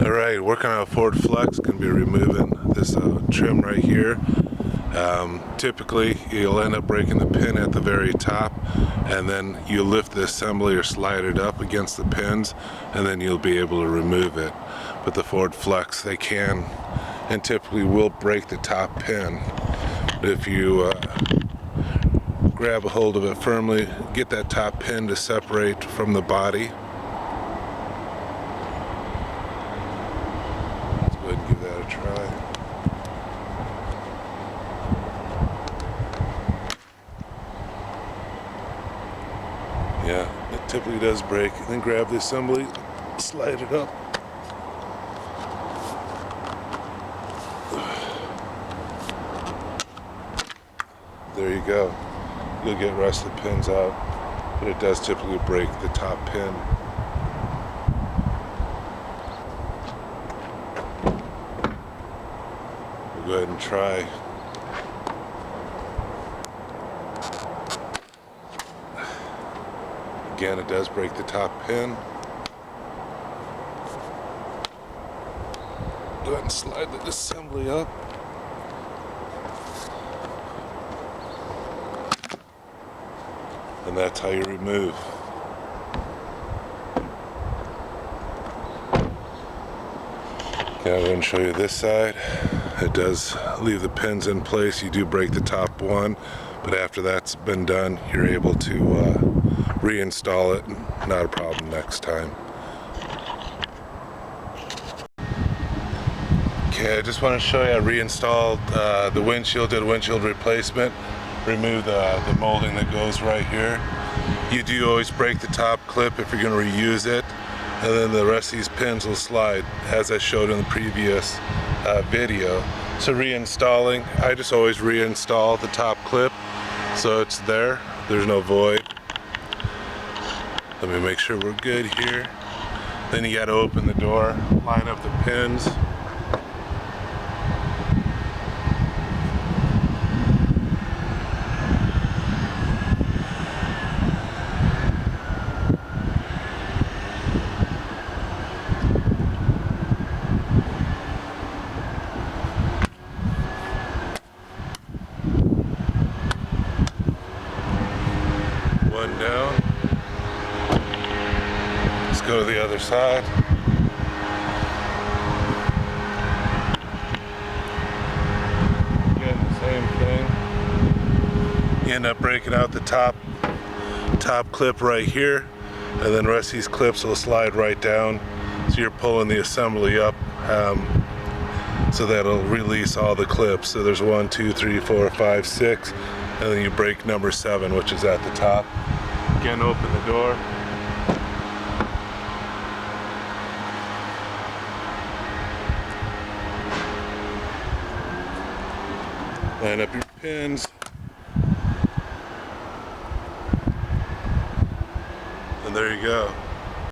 Alright, working on a Ford Flex, going to be removing this trim right here. Typically you'll end up breaking the pin at the very top, and then you lift the assembly or slide it up against the pins, and then you'll be able to remove it. But the Ford Flex, they can and typically will break the top pin. But if you grab a hold of it firmly, get that top pin to separate from the body. Let's go ahead and give that a try. Yeah, it typically does break. And then grab the assembly, slide it up. There you go. You'll get the rest of the pins out, but it does typically break the top pin. We'll go ahead and try. Again, it does break the top pin. Go ahead and slide the assembly up. And that's how you remove. Okay, I'm going to show you this side. It does leave the pins in place. You do break the top one, but after that's been done, you're able to reinstall it. Not a problem next time. Okay, I just want to show you I reinstalled the windshield, did a windshield replacement. Remove the molding that goes right here. You do always break the top clip if you're going to reuse it, and then the rest of these pins will slide as I showed in the previous video. So reinstalling, I just always reinstall the top clip so it's there, there's no void. Let me make sure we're good here. Then you got to open the door, line up the pins. One down. Let's go to the other side. Again, the same thing. You end up breaking out the top clip right here, and then the rest of these clips will slide right down. So you're pulling the assembly up so that'll release all the clips. So there's 1, 2, 3, 4, 5, 6. And then you break number 7, which is at the top. Again, open the door. Line up your pins. And there you go.